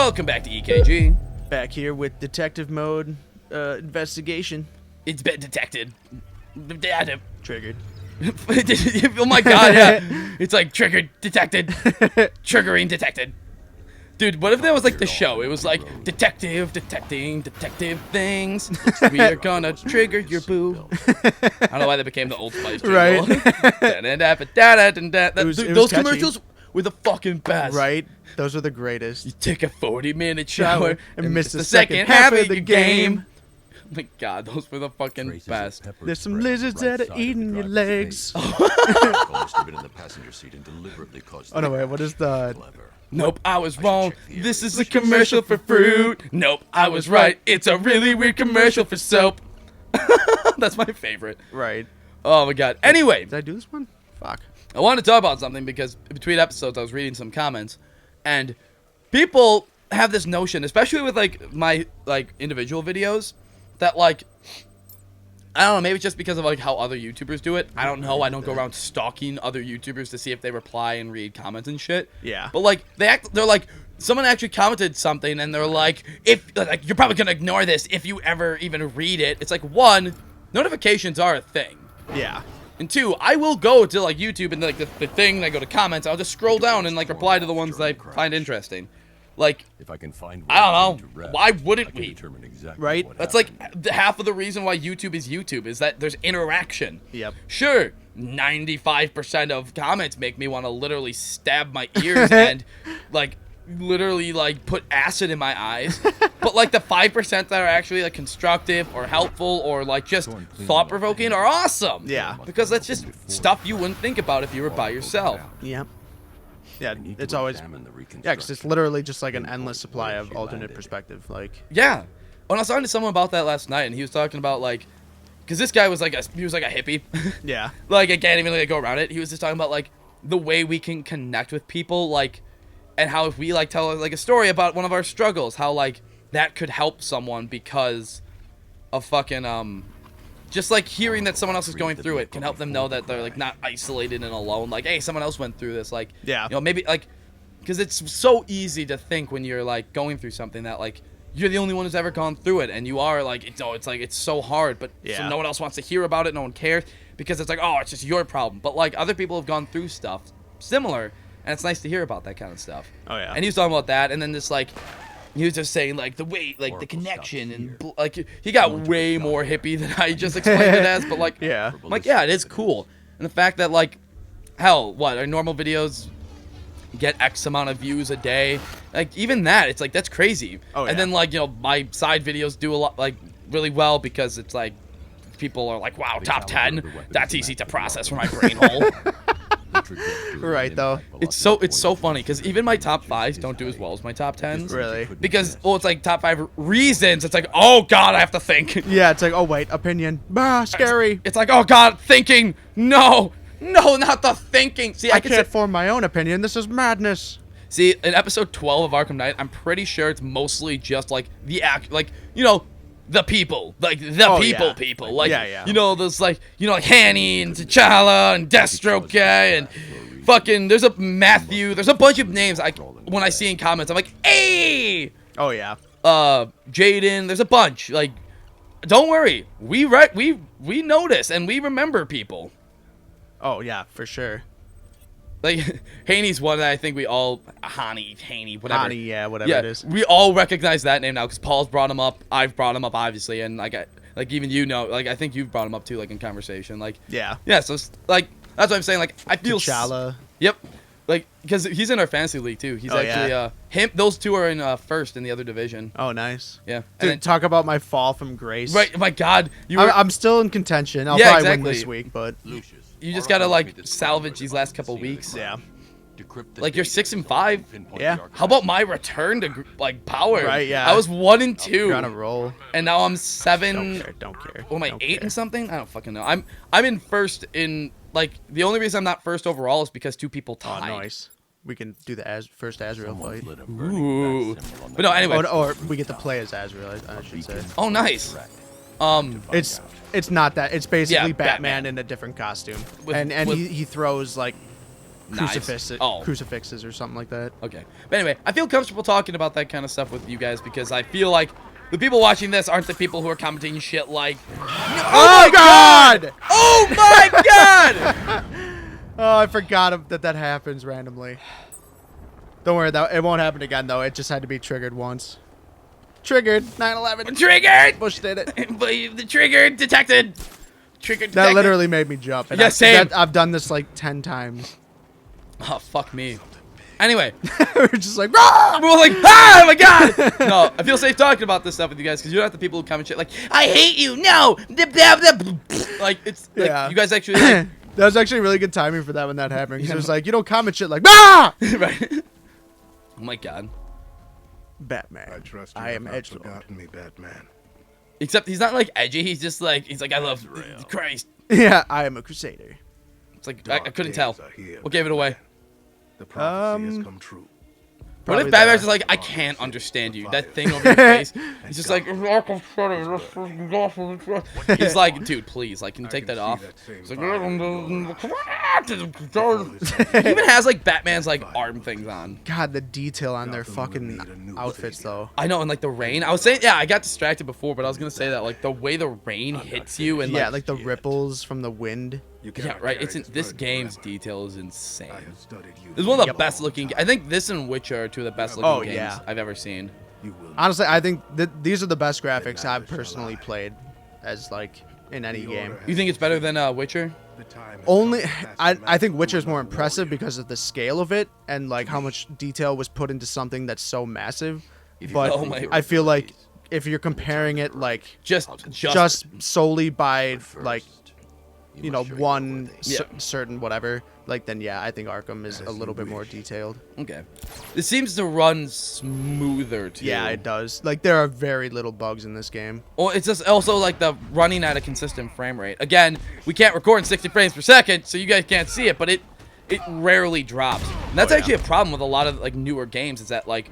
Welcome back to EKG. Back here with detective mode investigation. It's been detected. Triggered. Oh my god, yeah. It's like triggered, detected, triggering, detected. Dude, what if that was like the show? It was like detective, detecting, detective things. We are gonna trigger your boo. I don't know why that became the Old Spice jingle. Right. Those commercials were the fucking best. Right? Those are the greatest. You take a 40-minute shower and miss the second half of the game. Oh my god, those were the fucking best. There's some lizards that are eating your legs. Oh no, wait, what is the... Nope, I was wrong. This is a commercial for fruit. Nope, I was right. It's a really weird commercial for soap. That's my favorite. Right. Oh my god. Anyway. Did I do this one? Fuck. I wanted to talk about something because between episodes I was reading some comments. And people have this notion, especially with like my like individual videos, that like, I don't know, maybe it's just because of like how other YouTubers do it. I don't know. I don't go around stalking other YouTubers to see if they reply and read comments and shit. Yeah. But like they're like, someone actually commented something and they're like, if like you're probably gonna ignore this if you ever even read it. It's like, one, notifications are a thing. Yeah. And two, I will go to like YouTube and like the thing and I go to comments. I'll just scroll down and like reply to the ones that I find interesting. Like, if I can find I don't know, why wouldn't we? Exactly right? That's like half of the reason why YouTube is that there's interaction. Yep. Sure, 95% of comments make me want to literally stab my ears and like literally like put acid in my eyes. But like the 5% that are actually like constructive or helpful or like just thought-provoking are awesome. Yeah. Because that's just stuff you wouldn't think about if you were by yourself. Yep. Yeah, it's always... Yeah, because it's literally just like an endless supply of alternate perspective. Like... Yeah. When I was talking to someone about that last night, and he was talking about like... Because this guy was like a hippie. Yeah. Like, I can't even like go around it. He was just talking about like the way we can connect with people, like... And how if we like tell like a story about one of our struggles, how like that could help someone because of fucking just like hearing that someone else is going through it can help them know that they're like not isolated and alone. Like, hey, someone else went through this. Like, yeah, you know, maybe like because it's so easy to think when you're like going through something that like you're the only one who's ever gone through it, and you are like it's like it's so hard, but so no one else wants to hear about it. No one cares because it's like, oh, it's just your problem. But like other people have gone through stuff similar. And it's nice to hear about that kind of stuff. Oh, yeah. And he was talking about that, and then this, like, he was just saying, like, the weight, like, the connection, and, like, he got way more hippie than I just explained it as, but, like, yeah. Like, yeah, it is cool. And the fact that, like, hell, what, our normal videos get X amount of views a day, like, even that, it's like, that's crazy. Oh, yeah. And then, like, you know, my side videos do a lot, like, really well because it's, like, people are like, wow, top 10, that's easy to process for my brain hole. Right, though. It's so funny because even my top 5s don't do as well as my top 10s. Really? Because, well, it's like top 5 reasons. It's like, oh god, I have to think. Yeah, it's like, oh wait, opinion. Bah, scary. It's like, oh god, thinking. No, not the thinking. See, I can't form my own opinion. This is madness. See, in episode 12 of Arkham Knight, I'm pretty sure it's mostly just like the you know, the people, like the people, like you know, those like like Hanny and T'Challa and Deathstroke guy and fucking there's a Matthew, there's a bunch of names when I see in comments I'm like, hey, oh yeah, Jaden, there's a bunch. Like, don't worry, we notice and we remember people. Oh yeah, for sure. Like, Haney's one that I think we all... Haney, whatever. Haney, yeah, whatever it is. We all recognize that name now, because Paul's brought him up, I've brought him up, obviously, and, like, even you know, like, I think you've brought him up, too, like, in conversation, like... Yeah. Yeah, so, like, that's what I'm saying, like, I feel... T'Challa. Yep. Like, because he's in our fantasy league, too. He's those two are in first in the other division. Oh, nice. Yeah. Dude, then, talk about my fall from grace. Right, my God. I'm still in contention. I'll probably win this week, but... You just gotta, like, salvage these last couple weeks. Yeah. Like, you're 6 and 5. Yeah. How about my return to like power? Right. Yeah. I was 1 and 2. You're on a roll. And now I'm 7. Don't care. What am I, 8 and something? I don't fucking know. I'm in first in like the only reason I'm not first overall is because 2 people tied. Oh, nice. We can do the first Azrael fight. Ooh. But no, anyway. Or we get to play as Azrael, I should say. Oh, nice. It's not that. It's basically Batman in a different costume, and he throws like crucifixes or something like that. Okay. But anyway, I feel comfortable talking about that kind of stuff with you guys because I feel like the people watching this aren't the people who are commenting shit like, oh my God! Oh my God! Oh, I forgot that happens randomly. Don't worry, it won't happen again, though. It just had to be triggered once. Triggered. 9/11. Triggered! Bush did it. The trigger detected. Trigger detected. That literally made me jump. And Yeah, same. I've done this like 10 times. Oh, fuck me. Anyway. We're just like, Rah! We're like, ah, oh my God! No, I feel safe talking about this stuff with you guys because you're not the people who comment shit like, I hate you, no! Like, it's like, Yeah. you guys actually, like, that was actually really good timing for that when that happened. Because it was like, you don't comment shit like, ah! right? Oh my God. Batman. I trust you. I am have edgelord. forgotten me, Batman. Except he's not like edgy. He's just like I love Christ. Yeah, I am a crusader. It's like I couldn't tell. Days are here, What gave it away? The prophecy has come true. What Probably if Batman's the- just like, I can't understand you? That thing over your face. He's just like, he's like, dude, please, like, can you take that off? He's like, he even has like Batman's like arm things on. God, the detail on their Gotham would fucking need a new outfits, savior. though. I know, and like the rain. I was saying, yeah, I got distracted before, but I was gonna say that like the way the rain hits you and Yeah, like, like the ripples from the wind. You yeah, cannot right. carry It's in, this burden game's forever. detail is insane. I have studied you. It's one of the Yep. best looking. I think this and Witcher are two of the best looking Oh, games yeah. I've ever seen. You will Honestly, I think that these are the best graphics I've personally played as like in any game. You think it's better than Witcher? the time has Only, come to cast I the think mantle Witcher's of more a impressive warrior. because of the scale of it and like how much detail was put into something that's so massive. But Oh my- I feel like if you're comparing it like Just solely by like You you know must show one your Yeah. certain whatever, like then yeah, I think Arkham is a As little you bit more wish. detailed. okay. This seems to run smoother too. Yeah, it does. Like there are very little bugs in this game. Or it's just also like the running at a consistent frame rate. Again, we can't record in 60 frames per second, so you guys can't see it, but it rarely drops. And that's Oh, yeah. actually a problem with a lot of like newer games is that like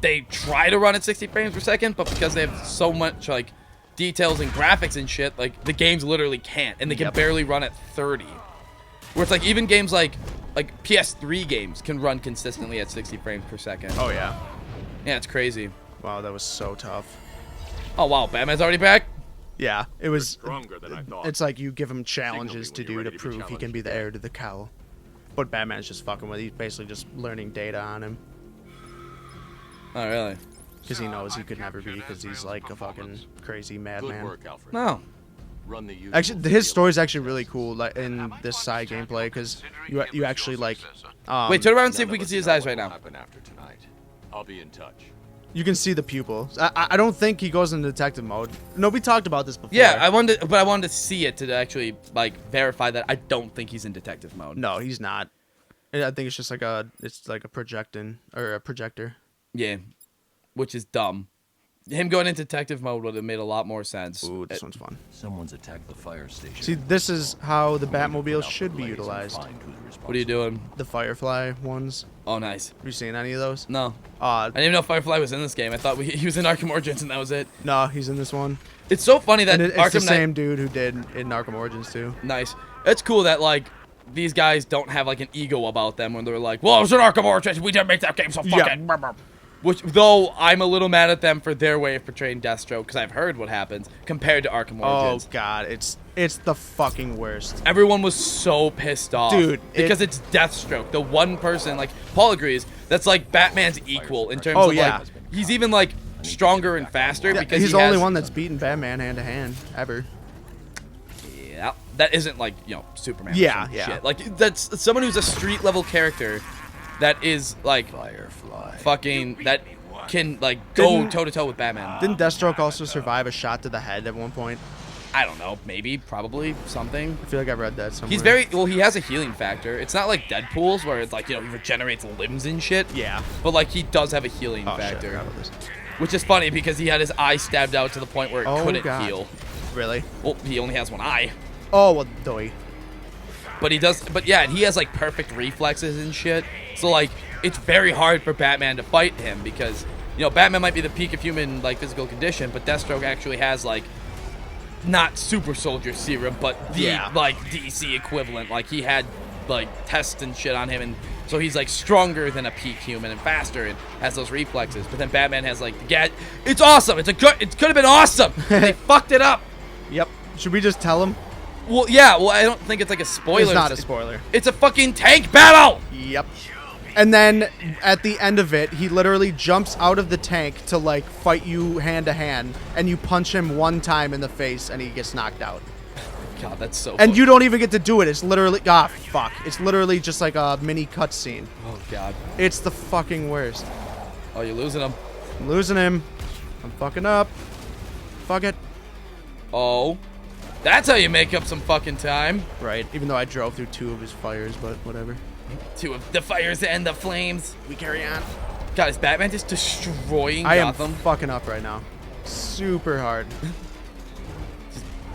they try to run at 60 frames per second, but because they have so much like details and graphics and shit, like the games literally can't, and they can Yep. barely run at 30. Where it's like even games like PS3 games can run consistently at 60 frames per second. Oh yeah. Yeah, it's crazy. Wow, that was so tough. Oh wow, Batman's already back? Yeah, it was. Stronger than I thought. It's like you give him challenges to when you're do to ready to be prove he can challenged be the heir to the cowl. But Batman's just fucking with. He's basically just learning data on him Oh really? because he knows he could never be because he's like a fucking crazy Good madman. work, Alfred. No. Run the usual Actually, his field. story is actually really cool, like in this side gameplay, because you actually like. Wait, turn around and see if None we of can us see his know eyes what right will now. happen after tonight. I'll be in touch. You can see the pupils. I don't think he goes into detective mode. No, we talked about this before. Yeah, I wanted to see it to actually like verify that I don't think he's in detective mode. No, he's not. I think it's just like a projecting or a projector. Yeah, which is dumb. Him going into detective mode would have made a lot more sense. Ooh, this one's fun. Someone's attacked the fire station. See, this is how the Batmobile Put out should the be blaze and utilized. find who's What are you doing? The Firefly ones. Oh, nice. Have you seen any of those? No, I didn't even know Firefly was in this game. I thought he was in Arkham Origins and that was it. No, he's in this one. It's so funny that And it's Arkham the Knight. same dude who did in Arkham Origins too. Nice. It's cool that like these guys don't have like an ego about them when they're like, well, it was in Arkham Origins. We didn't make that game so fucking. Yeah. Which, though, I'm a little mad at them for their way of portraying Deathstroke because I've heard what happens compared to Arkham Oh Origins. god, it's the fucking worst. Everyone was so pissed off. Dude, because it's Deathstroke. The one person, like, Paul agrees, that's like Batman's equal in terms Oh, of, yeah. like, he's even, like, stronger and faster Yeah, because he's he the only has- one that's beaten Batman hand to hand ever. Yeah, that isn't, like, you know, Superman. or Yeah, some yeah. Shit. Like, that's someone who's a street level character that is, like, Firefly. fucking, that can, like, go Didn't- toe to toe with Batman. Didn't Deathstroke also survive a shot to the head at one point? I don't know, maybe, probably, something. I feel like I read that somewhere. He's very, well, he has a healing factor. It's not like Deadpool's where it's like, you know, he regenerates limbs and shit. Yeah. But, like, he does have a healing Oh, shit, I factor. forgot about this. Which is funny because he had his eye stabbed out to the point where it Oh, couldn't God. heal. Really? Well, he only has one eye. Oh, well, doy. But he does, but yeah, he has like perfect reflexes and shit. So like, it's very hard for Batman to fight him because, you know, Batman might be the peak of human like physical condition, but Deathstroke actually has like, not super soldier serum, but the Yeah. like DC equivalent. Like he had like tests and shit on him, and so he's like stronger than a peak human and faster and has those reflexes. But then Batman has like the gat. It's awesome. It could have been awesome. They fucked it up. Yep. Should we just tell him? Well, yeah. Well, I don't think it's like a spoiler. It's not a spoiler. It's a fucking tank battle. Yep. And then at the end of it, he literally jumps out of the tank to like fight you hand to hand, and you punch him one time in the face, and he gets knocked out. God, that's so. And you don't even get to do it. It's literally fuck. It's literally just like a mini cutscene. Oh God. It's the fucking worst. Oh, you're losing him. I'm losing him. I'm fucking up. Fuck it. Oh, that's how you make up some fucking time. Right. Even though I drove through 2 of his fires, but whatever. 2 of the fires and the flames. We carry on. God, is Batman just destroying I Gotham? am fucking up right now. Super hard.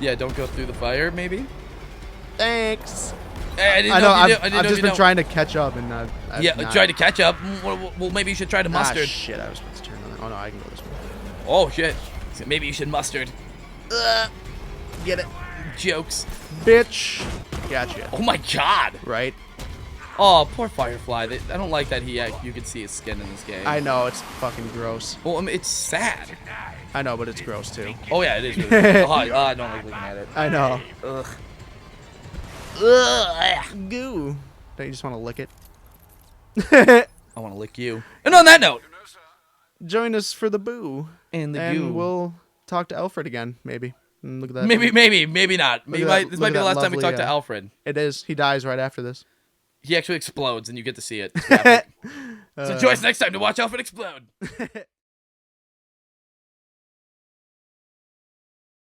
Yeah, don't go through the fire, maybe. Thanks. Hey, I didn't I know. know. I've just been trying to catch up, and I've try to catch up. Well, maybe you should try to mustard. Shit, I was supposed to turn on that. Oh no, I can go this way. Oh shit. So maybe you should mustard. Get it, Jokes. bitch. Gotcha. Oh my God. Right. Oh, poor Firefly. I don't like that you could see his skin in this game. I know, it's fucking gross. Well, I mean, it's sad. I know, but it's gross too. Oh yeah, it is. Really I don't like looking at it. I know. Ugh. Ugh. Goo. Don't you just want to lick it? I want to lick you. And on that note, Join us for the boo. and the And goo. we'll talk to Alfred again, maybe. Look at that. Maybe not. Look at that- This look might at be the that last time we lovely, talk to Alfred. It is. He dies right after this. He actually explodes, and you get to see it. It's graphic. So join us next time to watch Alfred explode.